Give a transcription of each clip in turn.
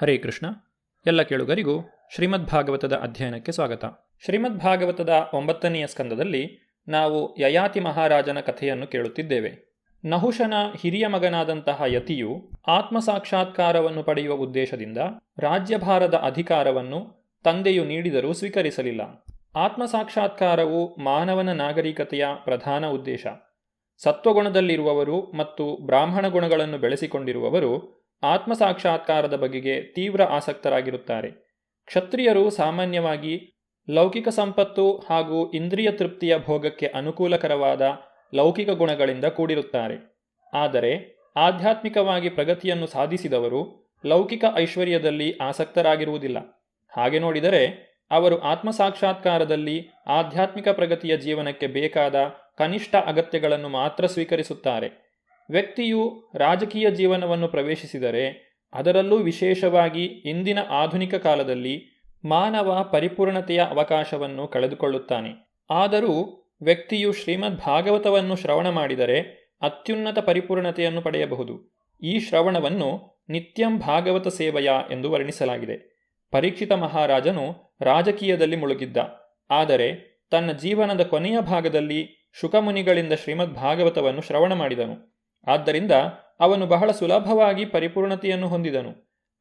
ಹರೇ ಕೃಷ್ಣ. ಎಲ್ಲ ಕೇಳುಗರಿಗೂ ಶ್ರೀಮದ್ ಭಾಗವತದ ಅಧ್ಯಯನಕ್ಕೆ ಸ್ವಾಗತ. ಶ್ರೀಮದ್ ಭಾಗವತದ 9ನೆಯ ಸ್ಕಂದದಲ್ಲಿ ನಾವು ಯಯಾತಿ ಮಹಾರಾಜನ ಕಥೆಯನ್ನು ಕೇಳುತ್ತಿದ್ದೇವೆ. ನಹುಷನ ಹಿರಿಯ ಮಗನಾದಂತಹ ಯತಿಯು ಆತ್ಮಸಾಕ್ಷಾತ್ಕಾರವನ್ನು ಪಡೆಯುವ ಉದ್ದೇಶದಿಂದ ರಾಜ್ಯಭಾರದ ಅಧಿಕಾರವನ್ನು ತಂದೆಯು ನೀಡಿದರೂ ಸ್ವೀಕರಿಸಲಿಲ್ಲ. ಆತ್ಮಸಾಕ್ಷಾತ್ಕಾರವು ಮಾನವನ ನಾಗರಿಕತೆಯ ಪ್ರಧಾನ ಉದ್ದೇಶ. ಸತ್ವಗುಣದಲ್ಲಿರುವವರು ಮತ್ತು ಬ್ರಾಹ್ಮಣ ಗುಣಗಳನ್ನು ಬೆಳೆಸಿಕೊಂಡಿರುವವರು ಆತ್ಮಸಾಕ್ಷಾತ್ಕಾರದ ಬಗೆಗೆ ತೀವ್ರ ಆಸಕ್ತರಾಗಿರುತ್ತಾರೆ. ಕ್ಷತ್ರಿಯರು ಸಾಮಾನ್ಯವಾಗಿ ಲೌಕಿಕ ಸಂಪತ್ತು ಹಾಗೂ ಇಂದ್ರಿಯ ತೃಪ್ತಿಯ ಭೋಗಕ್ಕೆ ಅನುಕೂಲಕರವಾದ ಲೌಕಿಕ ಗುಣಗಳಿಂದ ಕೂಡಿರುತ್ತಾರೆ. ಆದರೆ ಆಧ್ಯಾತ್ಮಿಕವಾಗಿ ಪ್ರಗತಿಯನ್ನು ಸಾಧಿಸಿದವರು ಲೌಕಿಕ ಐಶ್ವರ್ಯದಲ್ಲಿ ಆಸಕ್ತರಾಗಿರುವುದಿಲ್ಲ. ಹಾಗೆ ನೋಡಿದರೆ ಅವರು ಆತ್ಮಸಾಕ್ಷಾತ್ಕಾರದಲ್ಲಿ ಆಧ್ಯಾತ್ಮಿಕ ಪ್ರಗತಿಯ ಜೀವನಕ್ಕೆ ಬೇಕಾದ ಕನಿಷ್ಠ ಅಗತ್ಯಗಳನ್ನು ಮಾತ್ರ ಸ್ವೀಕರಿಸುತ್ತಾರೆ. ವ್ಯಕ್ತಿಯು ರಾಜಕೀಯ ಜೀವನವನ್ನು ಪ್ರವೇಶಿಸಿದರೆ, ಅದರಲ್ಲೂ ವಿಶೇಷವಾಗಿ ಇಂದಿನ ಆಧುನಿಕ ಕಾಲದಲ್ಲಿ ಮಾನವ ಪರಿಪೂರ್ಣತೆಯ ಅವಕಾಶವನ್ನು ಕಳೆದುಕೊಳ್ಳುತ್ತಾನೆ. ಆದರೂ ವ್ಯಕ್ತಿಯು ಶ್ರೀಮದ್ ಭಾಗವತವನ್ನು ಶ್ರವಣ ಮಾಡಿದರೆ ಅತ್ಯುನ್ನತ ಪರಿಪೂರ್ಣತೆಯನ್ನು ಪಡೆಯಬಹುದು. ಈ ಶ್ರವಣವನ್ನು ನಿತ್ಯಂ ಭಾಗವತ ಸೇವೆಯ ಎಂದು ವರ್ಣಿಸಲಾಗಿದೆ. ಪರೀಕ್ಷಿತ ಮಹಾರಾಜನು ರಾಜಕೀಯದಲ್ಲಿ ಮುಳುಗಿದ್ದ. ಆದರೆ ತನ್ನ ಜೀವನದ ಕೊನೆಯ ಭಾಗದಲ್ಲಿ ಶುಕಮುನಿಗಳಿಂದ ಶ್ರೀಮದ್ ಭಾಗವತವನ್ನು ಶ್ರವಣ ಮಾಡಿದನು. ಆದ್ದರಿಂದ ಅವನು ಬಹಳ ಸುಲಭವಾಗಿ ಪರಿಪೂರ್ಣತೆಯನ್ನು ಹೊಂದಿದನು.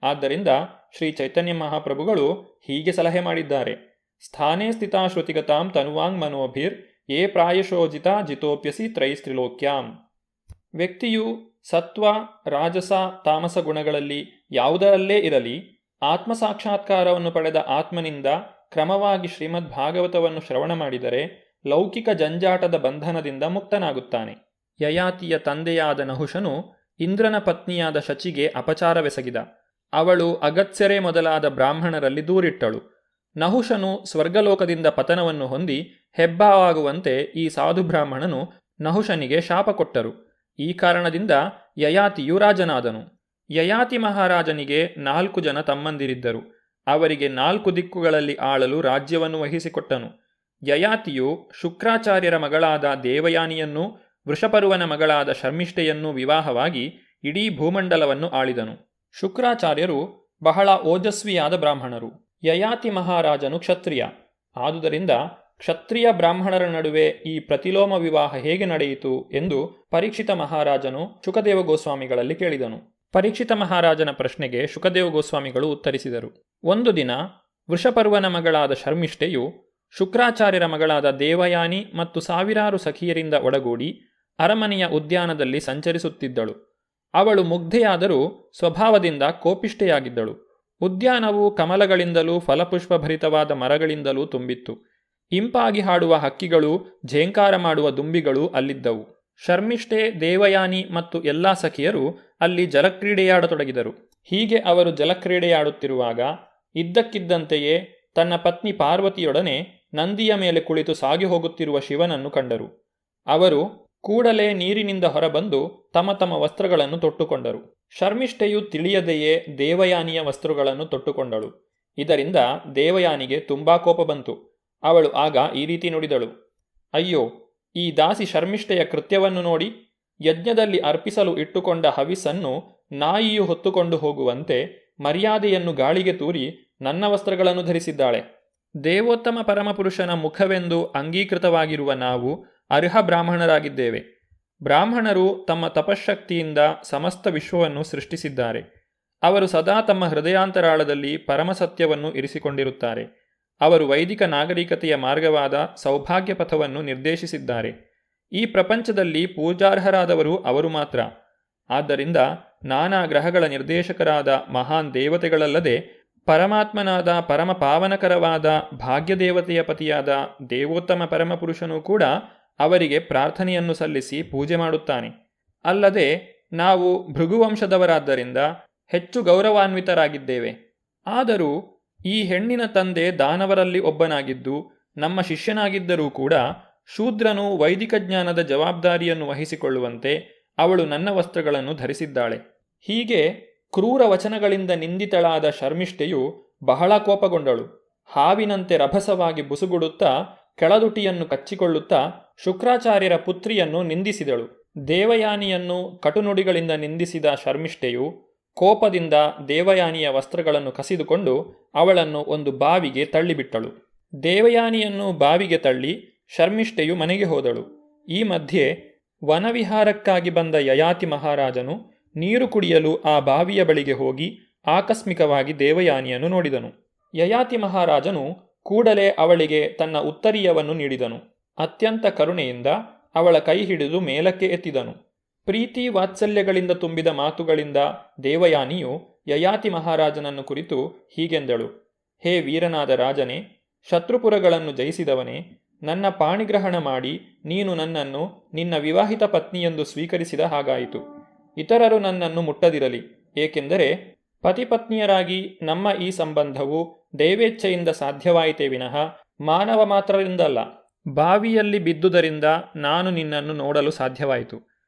ಆದ್ದರಿಂದ ಶ್ರೀ ಚೈತನ್ಯ ಮಹಾಪ್ರಭುಗಳು ಹೀಗೆ ಸಲಹೆ ಮಾಡಿದ್ದಾರೆ: ಸ್ಥಾನೇ ಸ್ಥಿತಾ ಶ್ರುತಿಗತಾಂ ತನುವಾಂಗ್ ಮನೋಭಿರ್ ಯೇ ಪ್ರಾಯಶೋಜಿತ ಜಿತೋಪ್ಯಸಿ ತ್ರೈಸ್ತ್ರಿಲೋಕ್ಯಾಂ. ವ್ಯಕ್ತಿಯು ಸತ್ವ, ರಾಜಸ, ತಾಮಸ ಗುಣಗಳಲ್ಲಿ ಯಾವುದರಲ್ಲೇ ಇರಲಿ, ಆತ್ಮಸಾಕ್ಷಾತ್ಕಾರವನ್ನು ಪಡೆದ ಆತ್ಮನಿಂದ ಕ್ರಮವಾಗಿ ಶ್ರೀಮದ್ ಭಾಗವತವನ್ನು ಶ್ರವಣ ಮಾಡಿದರೆ ಲೌಕಿಕ ಜಂಜಾಟದ ಬಂಧನದಿಂದ ಮುಕ್ತನಾಗುತ್ತಾನೆ. ಯಯಾತಿಯ ತಂದೆಯಾದ ನಹುಷನು ಇಂದ್ರನ ಪತ್ನಿಯಾದ ಶಚಿಗೆ ಅಪಚಾರವೆಸಗಿದ. ಅವಳು ಅಗತ್ಸರೆ ಮೊದಲಾದ ಬ್ರಾಹ್ಮಣರಲ್ಲಿ ದೂರಿಟ್ಟಳು. ನಹುಷನು ಸ್ವರ್ಗಲೋಕದಿಂದ ಪತನವನ್ನು ಹೊಂದಿ ಹೆಬ್ಬಾವಾಗುವಂತೆ ಈ ಸಾಧು ಬ್ರಾಹ್ಮಣನು ನಹುಷನಿಗೆ ಶಾಪ ಕೊಟ್ಟರು. ಈ ಕಾರಣದಿಂದ ಯಯಾತಿಯು ರಾಜನಾದನು. ಯಯಾತಿ ಮಹಾರಾಜನಿಗೆ 4 ಜನ ತಮ್ಮಂದಿರಿದ್ದರು. ಅವರಿಗೆ 4 ದಿಕ್ಕುಗಳಲ್ಲಿ ಆಳಲು ರಾಜ್ಯವನ್ನು ವಹಿಸಿಕೊಟ್ಟನು. ಯಯಾತಿಯು ಶುಕ್ರಾಚಾರ್ಯರ ಮಗಳಾದ ದೇವಯಾನಿಯನ್ನು, ವೃಷಪರ್ವನ ಮಗಳಾದ ಶರ್ಮಿಷ್ಠೆಯನ್ನು ವಿವಾಹವಾಗಿ ಇಡೀ ಭೂಮಂಡಲವನ್ನು ಆಳಿದನು. ಶುಕ್ರಾಚಾರ್ಯರು ಬಹಳ ಓಜಸ್ವಿಯಾದ ಬ್ರಾಹ್ಮಣರು. ಯಯಾತಿ ಮಹಾರಾಜನು ಕ್ಷತ್ರಿಯ. ಆದುದರಿಂದ ಕ್ಷತ್ರಿಯ ಬ್ರಾಹ್ಮಣರ ನಡುವೆ ಈ ಪ್ರತಿಲೋಮ ವಿವಾಹ ಹೇಗೆ ನಡೆಯಿತು ಎಂದು ಪರೀಕ್ಷಿತ ಮಹಾರಾಜನು ಶುಕದೇವ ಗೋಸ್ವಾಮಿಗಳಲ್ಲಿ ಕೇಳಿದನು. ಪರೀಕ್ಷಿತ ಮಹಾರಾಜನ ಪ್ರಶ್ನೆಗೆ ಶುಕದೇವ ಗೋಸ್ವಾಮಿಗಳು ಉತ್ತರಿಸಿದರು: ಒಂದು ದಿನ ವೃಷಪರ್ವನ ಮಗಳಾದ ಶರ್ಮಿಷ್ಠೆಯು ಶುಕ್ರಾಚಾರ್ಯರ ಮಗಳಾದ ದೇವಯಾನಿ ಮತ್ತು ಸಾವಿರಾರು ಸಖಿಯರಿಂದ ಒಡಗೂಡಿ ಅರಮನೆಯ ಉದ್ಯಾನದಲ್ಲಿ ಸಂಚರಿಸುತ್ತಿದ್ದಳು. ಅವಳು ಮುಗ್ಧೆಯಾದರೂ ಸ್ವಭಾವದಿಂದ ಕೋಪಿಷ್ಠೆಯಾಗಿದ್ದಳು. ಉದ್ಯಾನವು ಕಮಲಗಳಿಂದಲೂ ಫಲಪುಷ್ಪಭರಿತವಾದ ಮರಗಳಿಂದಲೂ ತುಂಬಿತ್ತು. ಇಂಪಾಗಿ ಹಾಡುವ ಹಕ್ಕಿಗಳು, ಝೇಂಕಾರ ಮಾಡುವ ದುಂಬಿಗಳು ಅಲ್ಲಿದ್ದವು. ಶರ್ಮಿಷ್ಠೆ, ದೇವಯಾನಿ ಮತ್ತು ಎಲ್ಲಾ ಸಖಿಯರು ಅಲ್ಲಿ ಜಲಕ್ರೀಡೆಯಾಡತೊಡಗಿದರು. ಹೀಗೆ ಅವರು ಜಲಕ್ರೀಡೆಯಾಡುತ್ತಿರುವಾಗ ಇದ್ದಕ್ಕಿದ್ದಂತೆಯೇ ತನ್ನ ಪತ್ನಿ ಪಾರ್ವತಿಯೊಡನೆ ನಂದಿಯ ಮೇಲೆ ಕುಳಿತು ಸಾಗಿ ಹೋಗುತ್ತಿರುವ ಶಿವನನ್ನು ಕಂಡರು. ಅವರು ಕೂಡಲೇ ನೀರಿನಿಂದ ಹೊರಬಂದು ತಮ್ಮ ತಮ್ಮ ವಸ್ತ್ರಗಳನ್ನು ತೊಟ್ಟುಕೊಂಡರು. ಶರ್ಮಿಷ್ಠೆಯು ತಿಳಿಯದೆಯೇ ದೇವಯಾನಿಯ ವಸ್ತ್ರಗಳನ್ನು ತೊಟ್ಟುಕೊಂಡಳು. ಇದರಿಂದ ದೇವಯಾನಿಗೆ ತುಂಬಾ ಕೋಪ ಬಂತು. ಅವಳು ಆಗ ಈ ರೀತಿ ನುಡಿದಳು: ಅಯ್ಯೋ, ಈ ದಾಸಿ ಶರ್ಮಿಷ್ಠೆಯ ಕೃತ್ಯವನ್ನು ನೋಡಿ! ಯಜ್ಞದಲ್ಲಿ ಅರ್ಪಿಸಲು ಇಟ್ಟುಕೊಂಡ ಹವಿಸ್ಸನ್ನು ನಾಯಿಯು ಹೊತ್ತುಕೊಂಡು ಹೋಗುವಂತೆ ಮರ್ಯಾದೆಯನ್ನು ಗಾಳಿಗೆ ತೂರಿ ನನ್ನ ವಸ್ತ್ರಗಳನ್ನು ಧರಿಸಿದ್ದಾಳೆ. ದೇವೋತ್ತಮ ಪರಮಪುರುಷನ ಮುಖವೆಂದು ಅಂಗೀಕೃತವಾಗಿರುವ ನಾವು ಅರ್ಹ ಬ್ರಾಹ್ಮಣರಾಗಿದ್ದೇವೆ. ಬ್ರಾಹ್ಮಣರು ತಮ್ಮ ತಪಶಕ್ತಿಯಿಂದ ಸಮಸ್ತ ವಿಶ್ವವನ್ನು ಸೃಷ್ಟಿಸಿದ್ದಾರೆ. ಅವರು ಸದಾ ತಮ್ಮ ಹೃದಯಾಂತರಾಳದಲ್ಲಿ ಪರಮಸತ್ಯವನ್ನು ಇರಿಸಿಕೊಂಡಿರುತ್ತಾರೆ. ಅವರು ವೈದಿಕ ನಾಗರಿಕತೆಯ ಮಾರ್ಗವಾದ ಸೌಭಾಗ್ಯ ಪಥವನ್ನು ನಿರ್ದೇಶಿಸಿದ್ದಾರೆ. ಈ ಪ್ರಪಂಚದಲ್ಲಿ ಪೂಜಾರ್ಹರಾದವರು ಅವರು ಮಾತ್ರ. ಆದ್ದರಿಂದ ನಾನಾ ಗ್ರಹಗಳ ನಿರ್ದೇಶಕರಾದ ಮಹಾನ್ ದೇವತೆಗಳಲ್ಲದೆ ಪರಮಾತ್ಮನಾದ ಪರಮ ಪಾವನಕರವಾದ ಭಾಗ್ಯದೇವತೆಯ ಪತಿಯಾದ ದೇವೋತ್ತಮ ಪರಮಪುರುಷನೂ ಕೂಡ ಅವರಿಗೆ ಪ್ರಾರ್ಥನೆಯನ್ನು ಸಲ್ಲಿಸಿ ಪೂಜೆ ಮಾಡುತ್ತಾನೆ. ಅಲ್ಲದೆ ನಾವು ಭೃಗುವಂಶದವರಾದ್ದರಿಂದ ಹೆಚ್ಚು ಗೌರವಾನ್ವಿತರಾಗಿದ್ದೇವೆ. ಆದರೂ ಈ ಹೆಣ್ಣಿನ ತಂದೆ ದಾನವರಲ್ಲಿ ಒಬ್ಬನಾಗಿದ್ದು ನಮ್ಮ ಶಿಷ್ಯನಾಗಿದ್ದರೂ ಕೂಡ ಶೂದ್ರನು ವೈದಿಕ ಜ್ಞಾನದ ಜವಾಬ್ದಾರಿಯನ್ನು ವಹಿಸಿಕೊಳ್ಳುವಂತೆ ಅವಳು ನನ್ನ ವಸ್ತ್ರಗಳನ್ನು ಧರಿಸಿದ್ದಾಳೆ. ಹೀಗೆ ಕ್ರೂರ ವಚನಗಳಿಂದ ನಿಂದಿತಳಾದ ಶರ್ಮಿಷ್ಠೆಯು ಬಹಳ ಕೋಪಗೊಂಡಳು. ಹಾವಿನಂತೆ ರಭಸವಾಗಿ ಬುಸುಗುಡುತ್ತಾ ಕೆಳದುಟಿಯನ್ನು ಕಚ್ಚಿಕೊಳ್ಳುತ್ತಾ ಶುಕ್ರಾಚಾರ್ಯರ ಪುತ್ರಿಯನ್ನು ನಿಂದಿಸಿದಳು. ದೇವಯಾನಿಯನ್ನು ಕಟುನುಡಿಗಳಿಂದ ನಿಂದಿಸಿದ ಶರ್ಮಿಷ್ಠೆಯು ಕೋಪದಿಂದ ದೇವಯಾನಿಯ ವಸ್ತ್ರಗಳನ್ನು ಕಸಿದುಕೊಂಡು ಅವಳನ್ನು ಒಂದು ಬಾವಿಗೆ ತಳ್ಳಿಬಿಟ್ಟಳು. ದೇವಯಾನಿಯನ್ನು ಬಾವಿಗೆ ತಳ್ಳಿ ಶರ್ಮಿಷ್ಠೆಯು ಮನೆಗೆ ಹೋದಳು. ಈ ಮಧ್ಯೆ ವನವಿಹಾರಕ್ಕಾಗಿ ಬಂದ ಯಯಾತಿ ಮಹಾರಾಜನು ನೀರು ಕುಡಿಯಲು ಆ ಬಾವಿಯ ಬಳಿಗೆ ಹೋಗಿ ಆಕಸ್ಮಿಕವಾಗಿ ದೇವಯಾನಿಯನ್ನು ನೋಡಿದನು. ಯಯಾತಿ ಮಹಾರಾಜನು ಕೂಡಲೇ ಅವಳಿಗೆ ತನ್ನ ಉತ್ತರೀಯವನ್ನು ನೀಡಿದನು. ಅತ್ಯಂತ ಕರುಣೆಯಿಂದ ಅವಳ ಕೈ ಹಿಡಿದು ಮೇಲಕ್ಕೆ ಎತ್ತಿದನು. ಪ್ರೀತಿ ವಾತ್ಸಲ್ಯಗಳಿಂದ ತುಂಬಿದ ಮಾತುಗಳಿಂದ ದೇವಯಾನಿಯು ಯಯಾತಿ ಮಹಾರಾಜನನ್ನು ಕುರಿತು ಹೀಗೆಂದಳು: ಹೇ ವೀರನಾದ ರಾಜನೇ, ಶತ್ರುಪುರಗಳನ್ನು ಜಯಿಸಿದವನೇ, ನನ್ನ ಪಾಣಿಗ್ರಹಣ ಮಾಡಿ ನೀನು ನನ್ನನ್ನು ನಿನ್ನ ವಿವಾಹಿತ ಪತ್ನಿಯೆಂದು ಸ್ವೀಕರಿಸಿದ ಹಾಗಾಯಿತು. ಇತರರು ನನ್ನನ್ನು ಮುಟ್ಟದಿರಲಿ, ಏಕೆಂದರೆ ಪತಿಪತ್ನಿಯರಾಗಿ ನಮ್ಮ ಈ ಸಂಬಂಧವು ದೈವೇಚ್ಛೆಯಿಂದ ಸಾಧ್ಯವಾಯಿತೇ ವಿನಃ ಮಾನವ ಮಾತ್ರರಿಂದಲ್ಲ. ಬಾವಿಯಲ್ಲಿ ಬಿದ್ದುದರಿಂದ ನಾನು ನಿನ್ನನ್ನು ನೋಡಲು ಸಾಧ್ಯವಾಯಿತು.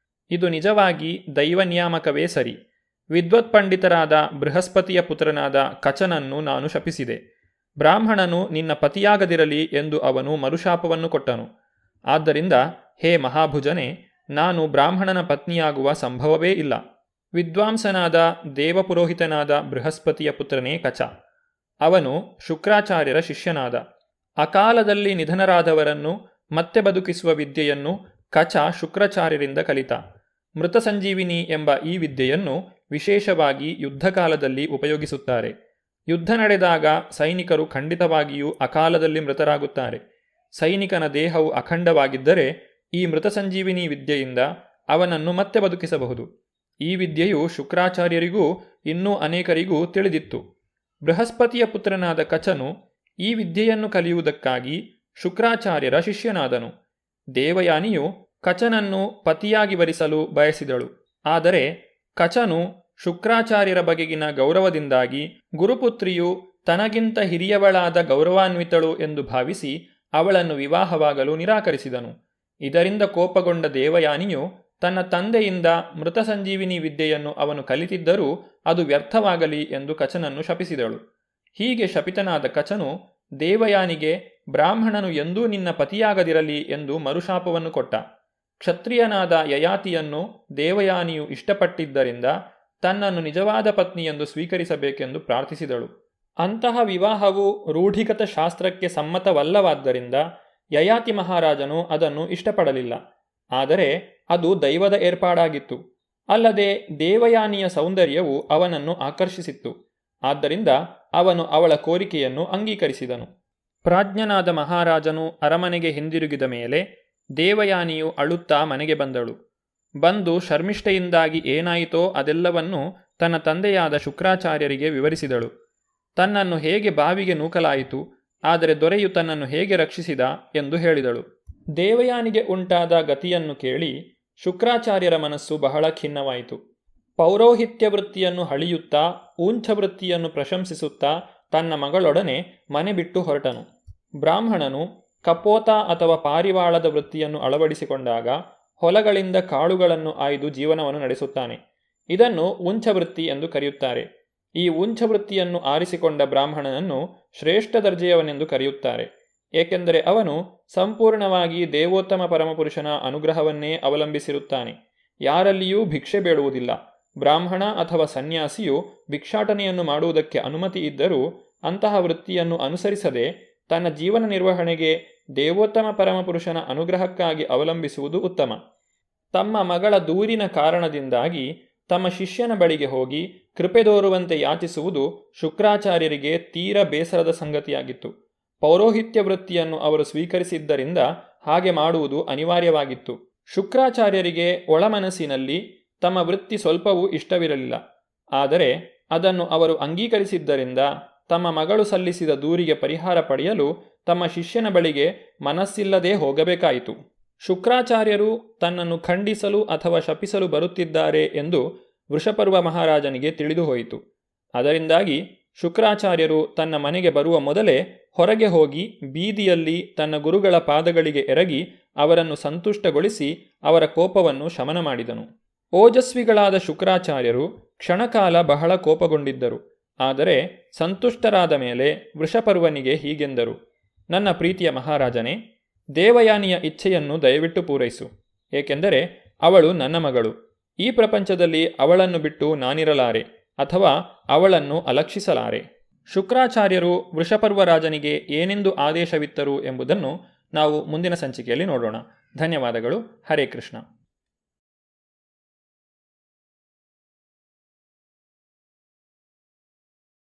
ಇದು ನಿಜವಾಗಿ ದೈವನಿಯಾಮಕವೇ ಸರಿ. ವಿದ್ವತ್ಪಂಡಿತರಾದ ಬೃಹಸ್ಪತಿಯ ಪುತ್ರನಾದ ಕಚನನ್ನು ನಾನು ಶಪಿಸಿದೆ. ಬ್ರಾಹ್ಮಣನು ನಿನ್ನ ಪತಿಯಾಗದಿರಲಿ ಎಂದು ಅವನು ಮರುಶಾಪವನ್ನು ಕೊಟ್ಟನು. ಆದ್ದರಿಂದ ಹೇ ಮಹಾಭುಜನೆ, ನಾನು ಬ್ರಾಹ್ಮಣನ ಪತ್ನಿಯಾಗುವ ಸಂಭವವೇ ಇಲ್ಲ. ವಿದ್ವಾಂಸನಾದ ದೇವಪುರೋಹಿತನಾದ ಬೃಹಸ್ಪತಿಯ ಪುತ್ರನೇ ಕಚ. ಅವನು ಶುಕ್ರಾಚಾರ್ಯರ ಶಿಷ್ಯನಾದ. ಅಕಾಲದಲ್ಲಿ ನಿಧನರಾದವರನ್ನು ಮತ್ತೆ ಬದುಕಿಸುವ ವಿದ್ಯೆಯನ್ನು ಕಚ ಶುಕ್ರಾಚಾರ್ಯರಿಂದ ಕಲಿತ. ಮೃತ ಸಂಜೀವಿನಿ ಎಂಬ ಈ ವಿದ್ಯೆಯನ್ನು ವಿಶೇಷವಾಗಿ ಯುದ್ಧಕಾಲದಲ್ಲಿ ಉಪಯೋಗಿಸುತ್ತಾರೆ. ಯುದ್ಧ ನಡೆದಾಗ ಸೈನಿಕರು ಖಂಡಿತವಾಗಿಯೂ ಅಕಾಲದಲ್ಲಿ ಮೃತರಾಗುತ್ತಾರೆ. ಸೈನಿಕನ ದೇಹವು ಅಖಂಡವಾಗಿದ್ದರೆ ಈ ಮೃತ ಸಂಜೀವಿನಿ ವಿದ್ಯೆಯಿಂದ ಅವನನ್ನು ಮತ್ತೆ ಬದುಕಿಸಬಹುದು. ಈ ವಿದ್ಯೆಯು ಶುಕ್ರಾಚಾರ್ಯರಿಗೂ ಇನ್ನೂ ಅನೇಕರಿಗೂ ತಿಳಿದಿತ್ತು. ಬೃಹಸ್ಪತಿಯ ಪುತ್ರನಾದ ಕಚನು ಈ ವಿದ್ಯೆಯನ್ನು ಕಲಿಯುವುದಕ್ಕಾಗಿ ಶುಕ್ರಾಚಾರ್ಯರ ಶಿಷ್ಯನಾದನು. ದೇವಯಾನಿಯು ಕಚನನ್ನು ಪತಿಯಾಗಿ ವರಿಸಲು ಬಯಸಿದಳು. ಆದರೆ ಕಚನು ಶುಕ್ರಾಚಾರ್ಯರ ಬಗೆಗಿನ ಗೌರವದಿಂದಾಗಿ ಗುರುಪುತ್ರಿಯು ತನಗಿಂತ ಹಿರಿಯವಳಾದ ಗೌರವಾನ್ವಿತಳು ಎಂದು ಭಾವಿಸಿ ಅವಳನ್ನು ವಿವಾಹವಾಗಲು ನಿರಾಕರಿಸಿದನು. ಇದರಿಂದ ಕೋಪಗೊಂಡ ದೇವಯಾನಿಯು ತನ್ನ ತಂದೆಯಿಂದ ಮೃತ ಸಂಜೀವಿನಿ ವಿದ್ಯೆಯನ್ನು ಅವನು ಕಲಿತಿದ್ದರೂ ಅದು ವ್ಯರ್ಥವಾಗಲಿ ಎಂದು ಕಚನನ್ನು ಶಪಿಸಿದಳು. ಹೀಗೆ ಶಪಿತನಾದ ಕಚನು ದೇವಯಾನಿಗೆ ಬ್ರಾಹ್ಮಣನು ಎಂದೂ ನಿನ್ನ ಪತಿಯಾಗದಿರಲಿ ಎಂದು ಮರುಶಾಪವನ್ನು ಕೊಟ್ಟ. ಕ್ಷತ್ರಿಯನಾದ ಯಯಾತಿಯನ್ನು ದೇವಯಾನಿಯು ಇಷ್ಟಪಟ್ಟಿದ್ದರಿಂದ ತನ್ನನ್ನು ನಿಜವಾದ ಪತ್ನಿಯೆಂದು ಸ್ವೀಕರಿಸಬೇಕೆಂದು ಪ್ರಾರ್ಥಿಸಿದಳು. ಅಂತಹ ವಿವಾಹವು ರೂಢಿಗತ ಶಾಸ್ತ್ರಕ್ಕೆ ಸಮ್ಮತವಲ್ಲವಾದ್ದರಿಂದ ಯಯಾತಿ ಮಹಾರಾಜನು ಅದನ್ನು ಇಷ್ಟಪಡಲಿಲ್ಲ. ಆದರೆ ಅದು ದೈವದ ಏರ್ಪಾಡಾಗಿತ್ತು. ಅಲ್ಲದೆ ದೇವಯಾನಿಯ ಸೌಂದರ್ಯವು ಅವನನ್ನು ಆಕರ್ಷಿಸಿತ್ತು. ಆದ್ದರಿಂದ ಅವನು ಅವಳ ಕೋರಿಕೆಯನ್ನು ಅಂಗೀಕರಿಸಿದನು. ಪ್ರಾಜ್ಞನಾದ ಮಹಾರಾಜನು ಅರಮನೆಗೆ ಹಿಂದಿರುಗಿದ ಮೇಲೆ ದೇವಯಾನಿಯು ಅಳುತ್ತಾ ಮನೆಗೆ ಬಂದಳು. ಬಂದು ಶರ್ಮಿಷ್ಠೆಯಿಂದಾಗಿ ಏನಾಯಿತೋ ಅದೆಲ್ಲವನ್ನೂ ತನ್ನ ತಂದೆಯಾದ ಶುಕ್ರಾಚಾರ್ಯರಿಗೆ ವಿವರಿಸಿದಳು. ತನ್ನನ್ನು ಹೇಗೆ ಬಾವಿಗೆ ನೂಕಲಾಯಿತು, ಆದರೆ ದೊರೆಯು ತನ್ನನ್ನು ಹೇಗೆ ರಕ್ಷಿಸಿದ ಎಂದು ಹೇಳಿದಳು. ದೇವಯಾನಿಗೆ ಉಂಟಾದ ಗತಿಯನ್ನು ಕೇಳಿ ಶುಕ್ರಾಚಾರ್ಯರ ಮನಸ್ಸು ಬಹಳ ಖಿನ್ನವಾಯಿತು. ಪೌರೋಹಿತ್ಯ ವೃತ್ತಿಯನ್ನು ಹಳಿಯುತ್ತಾ ಊಂಛ ವೃತ್ತಿಯನ್ನು ಪ್ರಶಂಸಿಸುತ್ತಾ ತನ್ನ ಮಗಳೊಡನೆ ಮನೆ ಬಿಟ್ಟು ಹೊರಟನು. ಬ್ರಾಹ್ಮಣನು ಕಪೋತ ಅಥವಾ ಪಾರಿವಾಳದ ವೃತ್ತಿಯನ್ನು ಅಳವಡಿಸಿಕೊಂಡಾಗ ಹೊಲಗಳಿಂದ ಕಾಳುಗಳನ್ನು ಆಯ್ದು ಜೀವನವನ್ನು ನಡೆಸುತ್ತಾನೆ. ಇದನ್ನು ಊಂಛವೃತ್ತಿ ಎಂದು ಕರೆಯುತ್ತಾರೆ. ಈ ಊಂಛವೃತ್ತಿಯನ್ನು ಆರಿಸಿಕೊಂಡ ಬ್ರಾಹ್ಮಣನನ್ನು ಶ್ರೇಷ್ಠ ದರ್ಜೆಯವನೆಂದು ಕರೆಯುತ್ತಾರೆ. ಏಕೆಂದರೆ ಅವನು ಸಂಪೂರ್ಣವಾಗಿ ದೇವೋತ್ತಮ ಪರಮಪುರುಷನ ಅನುಗ್ರಹವನ್ನೇ ಅವಲಂಬಿಸಿರುತ್ತಾನೆ. ಯಾರಲ್ಲಿಯೂ ಭಿಕ್ಷೆ ಬೇಡುವುದಿಲ್ಲ. ಬ್ರಾಹ್ಮಣ ಅಥವಾ ಸನ್ಯಾಸಿಯು ಭಿಕ್ಷಾಟನೆಯನ್ನು ಮಾಡುವುದಕ್ಕೆ ಅನುಮತಿ ಇದ್ದರೂ ಅಂತಹ ವೃತ್ತಿಯನ್ನು ಅನುಸರಿಸದೆ ತನ್ನ ಜೀವನ ನಿರ್ವಹಣೆಗೆ ದೇವೋತ್ತಮ ಪರಮಪುರುಷನ ಅನುಗ್ರಹಕ್ಕಾಗಿ ಅವಲಂಬಿಸುವುದು ಉತ್ತಮ. ತಮ್ಮ ಮಗಳ ದೂರಿನ ಕಾರಣದಿಂದಾಗಿ ತಮ್ಮ ಶಿಷ್ಯನ ಬಳಿಗೆ ಹೋಗಿ ಕೃಪೆ ತೋರುವಂತೆ ಯಾಚಿಸುವುದು ಶುಕ್ರಾಚಾರ್ಯರಿಗೆ ತೀರ ಬೇಸರದ ಸಂಗತಿಯಾಗಿತ್ತು. ಪೌರೋಹಿತ್ಯ ವೃತ್ತಿಯನ್ನು ಅವರು ಸ್ವೀಕರಿಸಿದ್ದರಿಂದ ಹಾಗೆ ಮಾಡುವುದು ಅನಿವಾರ್ಯವಾಗಿತ್ತು. ಶುಕ್ರಾಚಾರ್ಯರಿಗೆ ಒಳಮನಸ್ಸಿನಲ್ಲಿ ತಮ್ಮ ವೃತ್ತಿ ಸ್ವಲ್ಪವೂ ಇಷ್ಟವಿರಲಿಲ್ಲ. ಆದರೆ ಅದನ್ನು ಅವರು ಅಂಗೀಕರಿಸಿದ್ದರಿಂದ ತಮ್ಮ ಮಗಳು ಸಲ್ಲಿಸಿದ ದೂರಿಗೆ ಪರಿಹಾರ ಪಡೆಯಲು ತಮ್ಮ ಶಿಷ್ಯನ ಬಳಿಗೆ ಮನಸ್ಸಿಲ್ಲದೆ ಹೋಗಬೇಕಾಯಿತು. ಶುಕ್ರಾಚಾರ್ಯರು ತನ್ನನ್ನು ಖಂಡಿಸಲು ಅಥವಾ ಶಪಿಸಲು ಬರುತ್ತಿದ್ದಾರೆ ಎಂದು ವೃಷಪರ್ವ ಮಹಾರಾಜನಿಗೆ ತಿಳಿದು ಹೋಯಿತು. ಅದರಿಂದಾಗಿ ಶುಕ್ರಾಚಾರ್ಯರು ತನ್ನ ಮನೆಗೆ ಬರುವ ಮೊದಲೇ ಹೊರಗೆ ಹೋಗಿ ಬೀದಿಯಲ್ಲಿ ತನ್ನ ಗುರುಗಳ ಪಾದಗಳಿಗೆ ಎರಗಿ ಅವರನ್ನು ಸಂತುಷ್ಟಗೊಳಿಸಿ ಅವರ ಕೋಪವನ್ನು ಶಮನ ಮಾಡಿದನು. ಓಜಸ್ವಿಗಳಾದ ಶುಕ್ರಾಚಾರ್ಯರು ಕ್ಷಣಕಾಲ ಬಹಳ ಕೋಪಗೊಂಡಿದ್ದರು. ಆದರೆ ಸಂತುಷ್ಟರಾದ ಮೇಲೆ ವೃಷಪರ್ವನಿಗೆ ಹೀಗೆಂದರು: ನನ್ನ ಪ್ರೀತಿಯ ಮಹಾರಾಜನೇ, ದೇವಯಾನಿಯ ಇಚ್ಛೆಯನ್ನು ದಯವಿಟ್ಟು ಪೂರೈಸು. ಏಕೆಂದರೆ ಅವಳು ನನ್ನ ಮಗಳು. ಈ ಪ್ರಪಂಚದಲ್ಲಿ ಅವಳನ್ನು ಬಿಟ್ಟು ನಾನಿರಲಾರೆ. ಅಥವಾ ಅವಳನ್ನು ಅಲಕ್ಷಿಸಲಾರೆ. ಶುಕ್ರಾಚಾರ್ಯರು ವೃಷಪರ್ವರಾಜನಿಗೆ ಏನೆಂದು ಆದೇಶವಿತ್ತರು ಎಂಬುದನ್ನು ನಾವು ಮುಂದಿನ ಸಂಚಿಕೆಯಲ್ಲಿ ನೋಡೋಣ. ಧನ್ಯವಾದಗಳು. ಹರೇ ಕೃಷ್ಣ.